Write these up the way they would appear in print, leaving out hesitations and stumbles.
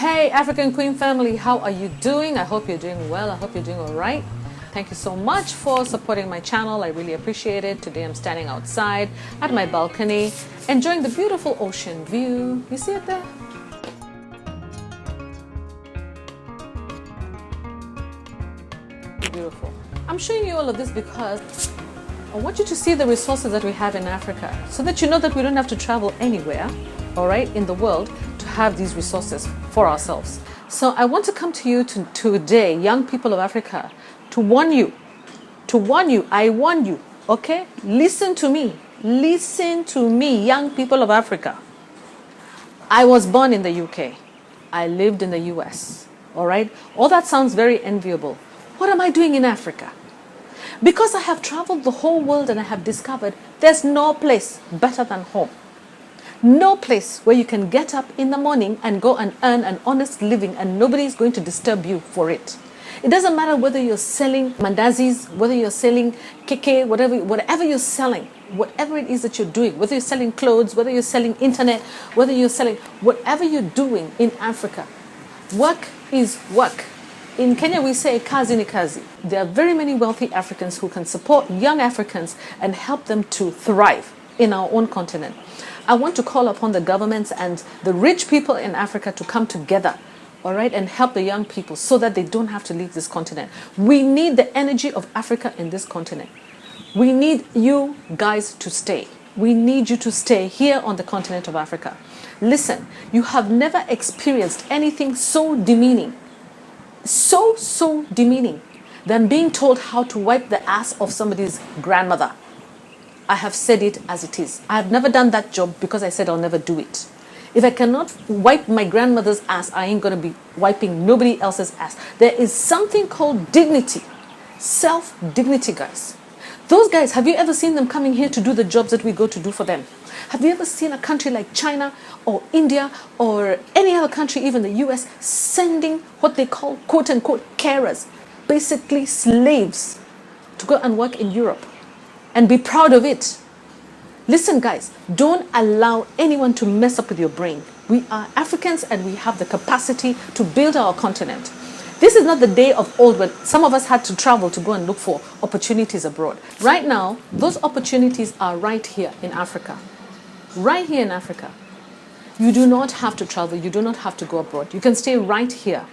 Hey African Queen family, how are you doing? I hope you're doing well. I hope you're doing all right. Thank you so much for supporting my channel. I really appreciate it. Today I'm standing outside at my balcony, enjoying the beautiful ocean view. You see it there? Beautiful. I'm showing you all of this because I want you to see the resources that we have in Africa so that you know that we don't have to travel anywhere, all right, in the world to have these resources for ourselves. So I want to come to you today, young people of Africa, to warn you, I warn you, okay? Listen to me, young people of Africa. I was born in the UK. I lived in the US, all right? All that sounds very enviable. What am I doing in Africa? Because I have traveled the whole world and I have discovered there's no place better than home. No place where you can get up in the morning and go and earn an honest living and nobody is going to disturb you for it. It doesn't matter whether you're selling mandazis, whether you're selling keke, whatever you're selling, whatever it is that you're doing, whether you're selling clothes, whether you're selling internet, whether you're selling, whatever you're doing in Africa, work is work. In Kenya, we say kazi ni kazi. There are very many wealthy Africans who can support young Africans and help them to thrive in our own continent. I want to call upon the governments and the rich people in Africa to come together, all right, and help the young people so that they don't have to leave this continent. We need the energy of Africa in this continent. We need you guys to stay. We need you to stay here on the continent of Africa. Listen, you have never experienced anything so demeaning, so demeaning than being told how to wipe the ass of somebody's grandmother. I have said it as it is. I have never done that job because I said I'll never do it. If I cannot wipe my grandmother's ass, I ain't going to be wiping nobody else's ass. There is something called dignity, self-dignity, guys. Those guys, have you ever seen them coming here to do the jobs that we go to do for them? Have you ever seen a country like China or India or any other country, even the US, sending what they call quote-unquote carers, basically slaves, to go and work in Europe and be proud of it? Listen, guys, don't allow anyone to mess up with your brain. We are Africans and we have the capacity to build our continent. This is not the day of old when some of us had to travel to go and look for opportunities abroad. Right now, those opportunities are right here in Africa. Right here in Africa. You do not have to travel. You do not have to go abroad. You can stay right here.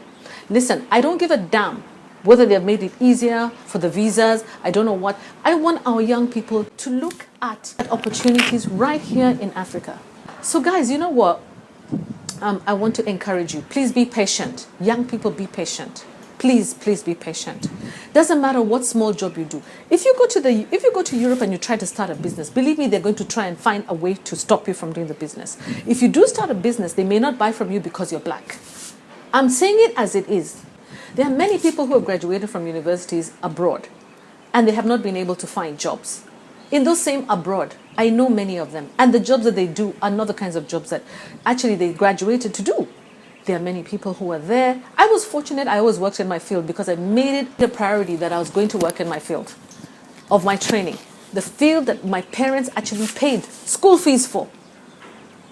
Listen, I don't give a damn whether they've made it easier for the visas. I don't know what. I want our young people to look at opportunities right here in Africa. So guys, you know what? I want to encourage you. Please be patient. Young people, be patient. Please be patient. Doesn't matter what small job you do. If you go to Europe and you try to start a business, believe me, they're going to try and find a way to stop you from doing the business. If you do start a business, they may not buy from you because you're black. I'm saying it as it is. There are many people who have graduated from universities abroad and they have not been able to find jobs. In those same abroad, I know many of them, and the jobs that they do are not the kinds of jobs that actually they graduated to do. There are many people who are there. I was fortunate. I always worked in my field because I made it a priority that I was going to work in my field of my training, the field that my parents actually paid school fees for.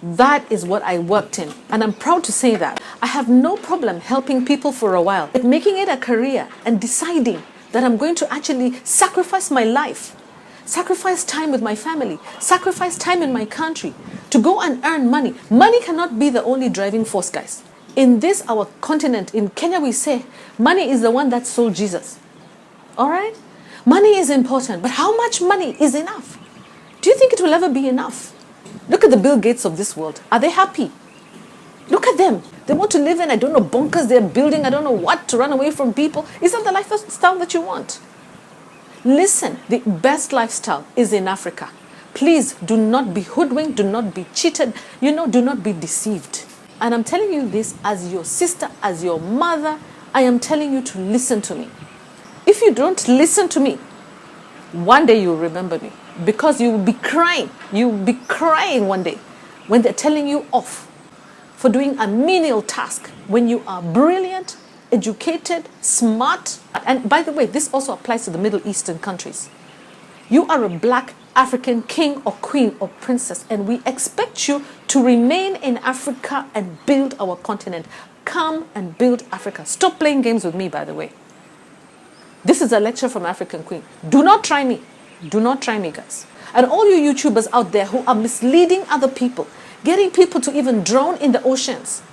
That is what I worked in, and I'm proud to say that. I have no problem helping people for a while, but making it a career and deciding that I'm going to actually sacrifice my life, sacrifice time with my family, sacrifice time in my country to go and earn money. Money cannot be the only driving force, guys. In this, our continent, in Kenya, we say money is the one that sold Jesus. All right? Money is important, but how much money is enough? Do you think it will ever be enough? Look at the Bill Gates of this world. Are they happy? Look at them. They want to live in, I don't know, bunkers they're building, I don't know what, to run away from people. Is that the lifestyle that you want? Listen, the best lifestyle is in Africa. Please do not be hoodwinked, do not be cheated, do not be deceived. And I'm telling you this as your sister, as your mother. I am telling you to listen to me. If you don't listen to me, one day you'll remember me because you will be crying. You will be crying one day when they're telling you off for doing a menial task when you are brilliant, educated, smart. And by the way, this also applies to the Middle Eastern countries. You are a black African king or queen or princess, and we expect you to remain in Africa and build our continent. Come and build Africa. Stop playing games with me, by the way. This is a lecture from African Queen. Do not try me. Do not try me, guys. And all you YouTubers out there who are misleading other people, getting people to even drown in the oceans,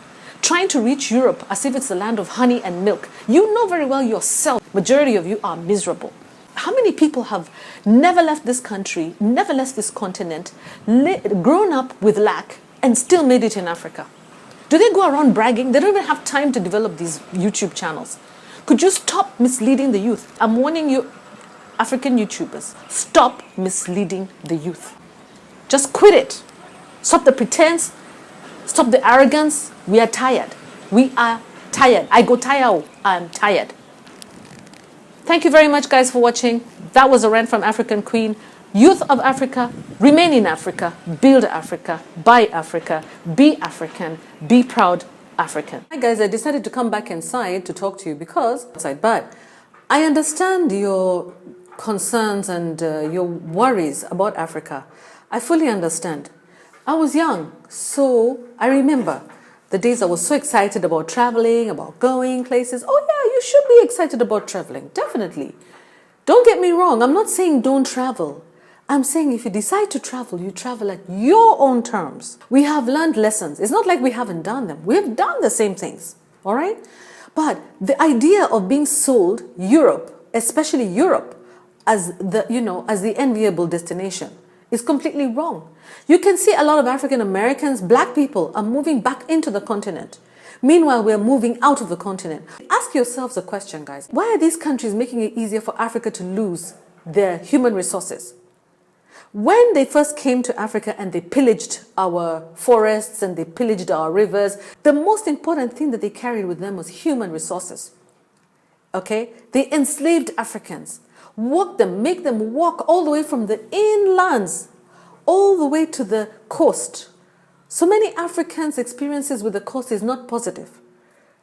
trying to reach Europe as if it's the land of honey and milk. You know very well yourself, majority of you are miserable. How many people have never left this country, never left this continent, grown up with lack, and still made it in Africa? Do they go around bragging? They don't even have time to develop these YouTube channels. Could you stop misleading the youth? I'm warning you, African YouTubers, stop misleading the youth. Just quit it. Stop the pretense. Stop the arrogance. We are tired. We are tired. I go tired. I'm tired. Thank you very much, guys, for watching. That was a rant from African Queen. Youth of Africa, remain in Africa, build Africa, buy Africa, be African, be proud African. Hi guys, I decided to come back inside to talk to you because but I understand your concerns and your worries about Africa. I fully understand. I was young, so I remember the days I was so excited about traveling, about going places. Oh yeah, you should be excited about traveling, definitely. Don't get me wrong, I'm not saying don't travel. I'm saying if you decide to travel, you travel at your own terms. We have learned lessons. It's not like we haven't done them. We've done the same things, all right? But the idea of being sold Europe, especially Europe, as the enviable destination is completely wrong. You can see a lot of African Americans, black people are moving back into the continent. Meanwhile, we're moving out of the continent. Ask yourselves a question, guys. Why are these countries making it easier for Africa to lose their human resources? When they first came to Africa and they pillaged our forests and they pillaged our rivers, the most important thing that they carried with them was human resources. Okay? They enslaved Africans, walked them, make them walk all the way from the inlands, all the way to the coast. So many Africans' experiences with the coast is not positive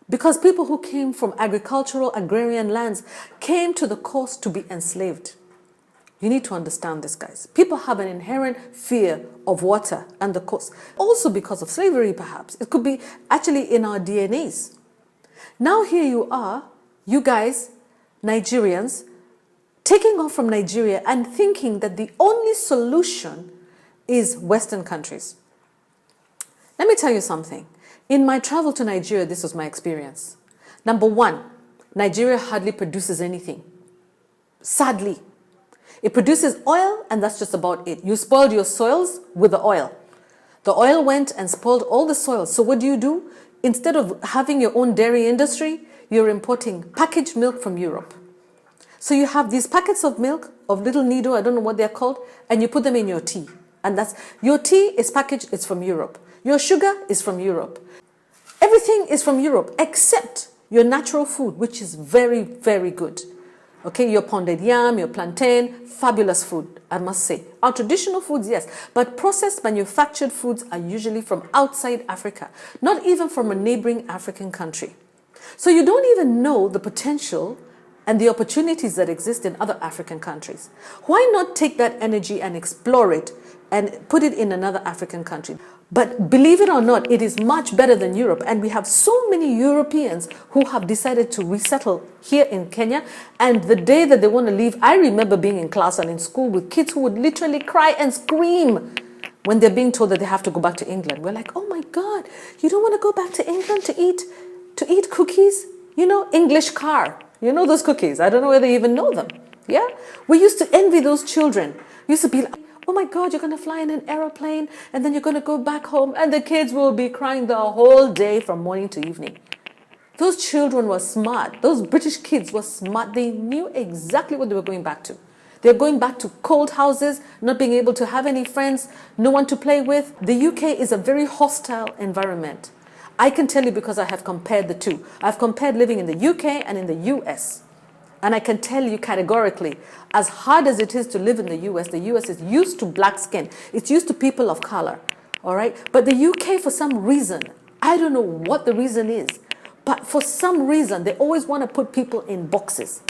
because people who came from agricultural, agrarian lands came to the coast to be enslaved. You need to understand this, guys. People have an inherent fear of water and the coast. Also because of slavery, perhaps. It could be actually in our DNAs. Now here you are, you guys, Nigerians, taking off from Nigeria and thinking that the only solution is Western countries. Let me tell you something. In my travel to Nigeria, this was my experience. Number one, Nigeria hardly produces anything. Sadly. It produces oil and that's just about it. You spoiled your soils with the oil. The oil went and spoiled all the soils. So what do? Instead of having your own dairy industry, you're importing packaged milk from Europe. So you have these packets of milk, of little Nido, I don't know what they're called, and you put them in your tea. And your tea is packaged, it's from Europe. Your sugar is from Europe. Everything is from Europe except your natural food, which is very, very good. Okay, your pounded yam, your plantain, fabulous food, I must say. Our traditional foods, yes, but processed manufactured foods are usually from outside Africa, not even from a neighboring African country. So you don't even know the potential and the opportunities that exist in other African countries. Why not take that energy and explore it and put it in another African country? But believe it or not, it is much better than Europe. And we have so many Europeans who have decided to resettle here in Kenya. And the day that they want to leave, I remember being in class and in school with kids who would literally cry and scream when they're being told that they have to go back to England. We're like, oh my God, you don't want to go back to England to eat cookies? You know, English car. You know those cookies. I don't know whether you even know them. Yeah? We used to envy those children. We used to be like, oh my God, you're going to fly in an aeroplane and then you're going to go back home and the kids will be crying the whole day from morning to evening. Those children were smart. Those British kids were smart. They knew exactly what they were going back to. They're going back to cold houses, not being able to have any friends, no one to play with. The UK is a very hostile environment. I can tell you because I have compared the two. I've compared living in the UK and in the US. And I can tell you categorically, as hard as it is to live in the US is used to black skin. It's used to people of color, all right? But the UK, for some reason, I don't know what the reason is, but for some reason, they always want to put people in boxes.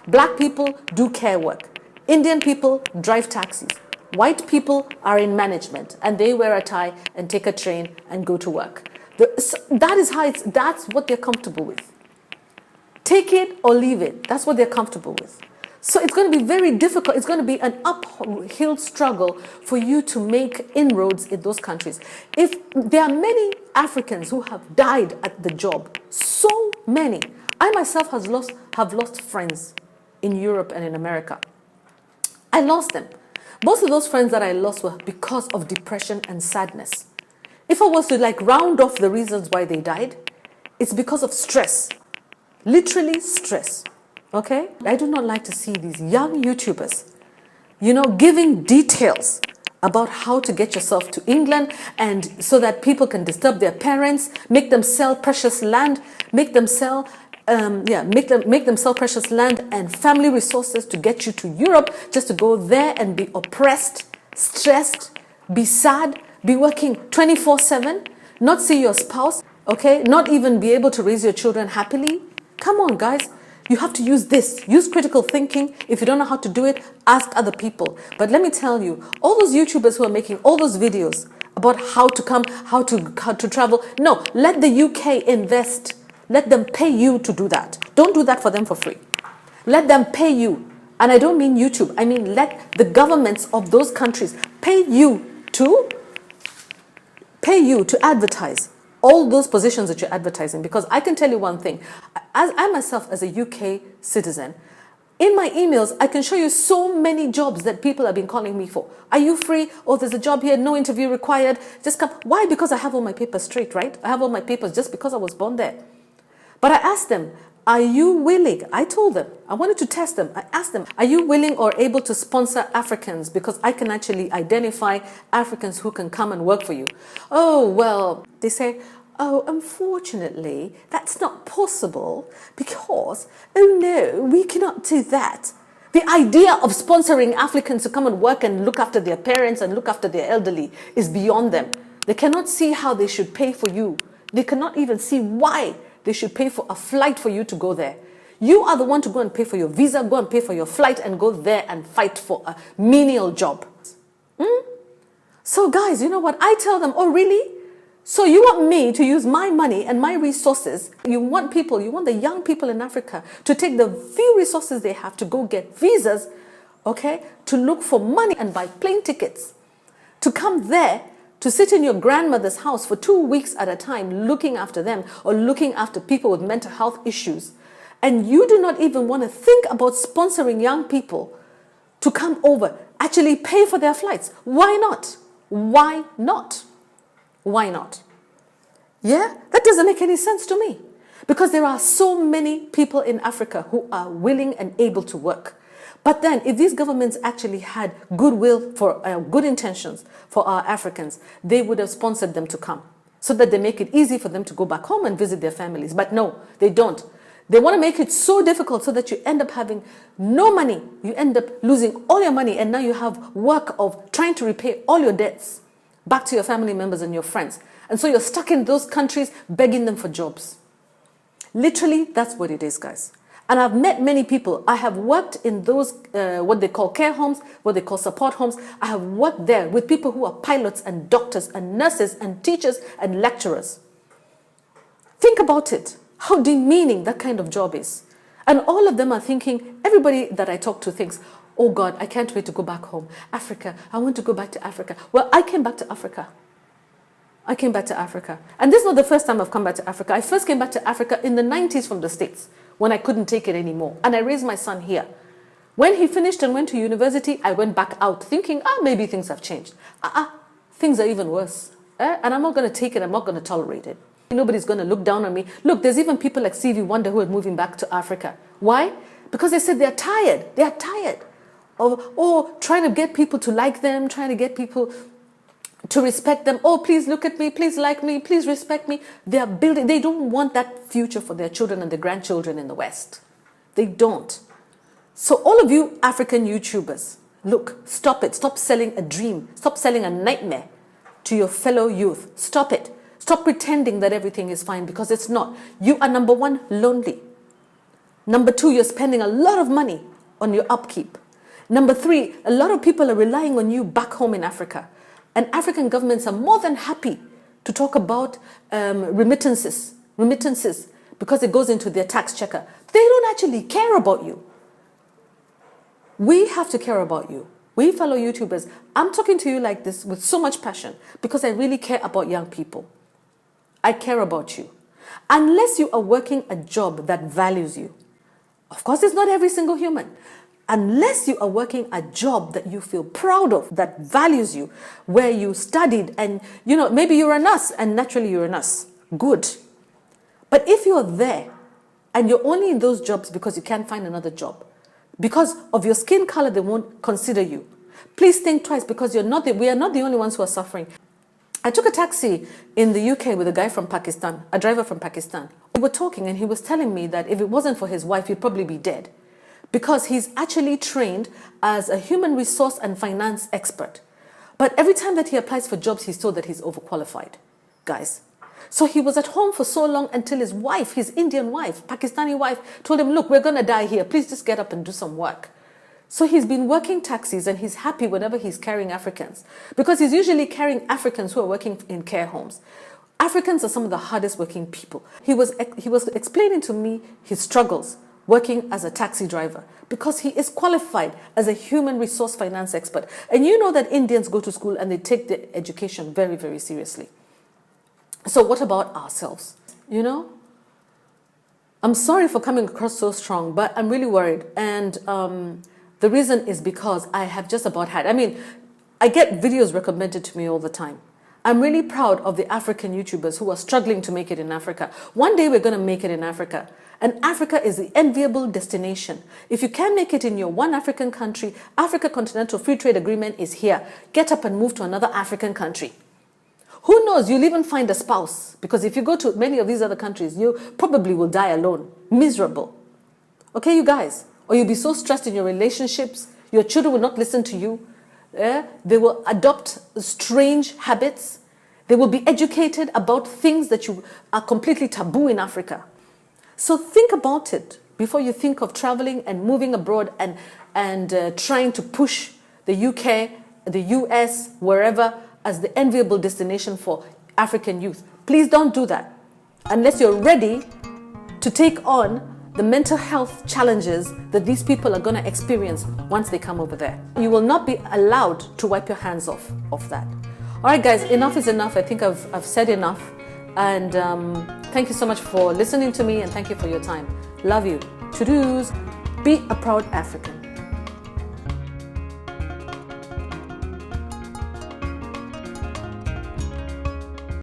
Black people do care work. Indian people drive taxis. White people are in management, and they wear a tie and take a train and go to work. That is how that's what they're comfortable with. Take it or leave it. That's what they're comfortable with. So it's going to be very difficult. It's going to be an uphill struggle for you to make inroads in those countries. If there are many Africans who have died at the job, so many. I myself have lost friends in Europe and in America. I lost them. Most of those friends that I lost were because of depression and sadness. If I was to round off the reasons why they died, it's because of stress. Literally stress. Okay? I do not like to see these young YouTubers, giving details about how to get yourself to England, and so that people can disturb their parents, make them sell precious land, make them sell precious land and family resources to get you to Europe, just to go there and be oppressed, stressed, be sad, be working 24/7, not see your spouse, okay, not even be able to raise your children happily. Come on, guys. You have to use this. Use critical thinking. If you don't know how to do it, ask other people. But let me tell you, all those YouTubers who are making all those videos about how to come, how to travel, no, let the UK invest. Let them pay you to do that. Don't do that for them for free. Let them pay you. And I don't mean YouTube. I mean, let the governments of those countries pay you to advertise all those positions that you're advertising. Because I can tell you one thing, as I myself, as a UK citizen, in my emails, I can show you so many jobs that people have been calling me for. Are you free? Oh, there's a job here, no interview required. Just come. Why? Because I have all my papers straight, right? I have all my papers just because I was born there. But I asked them, are you willing? I told them, I wanted to test them. I asked them, are you willing or able to sponsor Africans? Because I can actually identify Africans who can come and work for you. Oh, well, they say, oh, unfortunately, that's not possible because, oh no, we cannot do that. The idea of sponsoring Africans to come and work and look after their parents and look after their elderly is beyond them. They cannot see how they should pay for you. They cannot even see why they should pay for a flight for you to go there. You are the one to go and pay for your visa, go and pay for your flight and go there and fight for a menial job. So guys, you know what? I tell them, oh really? So you want me to use my money and my resources? You want the young people in Africa to take the few resources they have to go get visas, okay, to look for money and buy plane tickets, to come there, to sit in your grandmother's house for 2 weeks at a time, looking after them or looking after people with mental health issues. And you do not even want to think about sponsoring young people to come over, actually pay for their flights. Why not? Why not? Why not? Yeah, that doesn't make any sense to me. Because there are so many people in Africa who are willing and able to work. But then if these governments actually had goodwill for good intentions for our Africans, they would have sponsored them to come so that they make it easy for them to go back home and visit their families. But no, they don't. They want to make it so difficult so that you end up having no money. You end up losing all your money, and now you have work of trying to repay all your debts back to your family members and your friends. And so you're stuck in those countries begging them for jobs. Literally, that's what it is, guys. And I've met many people. I have worked in those, what they call care homes, what they call support homes. I have worked there with people who are pilots and doctors and nurses and teachers and lecturers. Think about it, how demeaning that kind of job is. And all of them are thinking, everybody that I talk to thinks, oh God, I can't wait to go back home. Africa, I want to go back to Africa. Well, I came back to Africa. I came back to Africa. And this is not the first time I've come back to Africa. I first came back to Africa in the 90s from the States, when I couldn't take it anymore. And I raised my son here. When he finished and went to university, I went back out thinking, maybe things have changed. Things are even worse. And I'm not going to take it. I'm not going to tolerate it. Nobody's going to look down on me. Look, there's even people like Stevie Wonder who are moving back to Africa. Why? Because they said they're tired. They're tired of trying to get people to like them, trying to get people to respect them. Oh, please look at me, please like me, please respect me. They are building, they don't want that future for their children and their grandchildren in the West. They don't. So all of you African YouTubers, look, stop it. Stop selling a dream. Stop selling a nightmare to your fellow youth. Stop it. Stop pretending that everything is fine, because it's not. You are, number one, lonely. Number two, you're spending a lot of money on your upkeep. Number three, a lot of people are relying on you back home in Africa. And African governments are more than happy to talk about remittances, because it goes into their tax checker. They don't actually care about you. We have to care about you. We fellow YouTubers, I'm talking to you like this with so much passion because I really care about young people. I care about you. Unless you are working a job that values you, of course it's not every single human, unless you are working a job that you feel proud of, that values you, where you studied and, you know, maybe you're a nurse and naturally you're a nurse, good. But if you're there and you're only in those jobs because you can't find another job, because of your skin color, they won't consider you. Please think twice, because we are not the only ones who are suffering. I took a taxi in the UK with a guy from Pakistan, a driver from Pakistan. We were talking and he was telling me that if it wasn't for his wife, he'd probably be dead, because he's actually trained as a human resource and finance expert. But every time that he applies for jobs, he's told that he's overqualified, guys. So he was at home for so long until his wife, his Indian wife, Pakistani wife, told him, look, we're going to die here. Please just get up and do some work. So he's been working taxis and he's happy whenever he's carrying Africans, because he's usually carrying Africans who are working in care homes. Africans are some of the hardest working people. He was explaining to me his struggles working as a taxi driver, because he is qualified as a human resource finance expert. And you know that Indians go to school and they take their education very, very seriously. So what about ourselves? You know, I'm sorry for coming across so strong, but I'm really worried. And the reason is because I have just about had, I get videos recommended to me all the time. I'm really proud of the African YouTubers who are struggling to make it in Africa. One day we're going to make it in Africa. And Africa is the enviable destination. If you can make it in your one African country, Africa Continental Free Trade Agreement is here. Get up and move to another African country. Who knows, you'll even find a spouse. Because if you go to many of these other countries, you probably will die alone, miserable. Okay, you guys? Or you'll be so stressed in your relationships, your children will not listen to you. They will adopt strange habits. They will be educated about things that you are completely taboo in Africa. So think about it before you think of traveling and moving abroad and trying to push the UK, the US, wherever, as the enviable destination for African youth. Please don't do that unless you're ready to take on the mental health challenges that these people are going to experience once they come over there. You will not be allowed to wipe your hands off of that. All right, guys, enough is enough. I think I've said enough. And thank you so much for listening to me, and thank you for your time. Love you. To-dos. Be a proud African.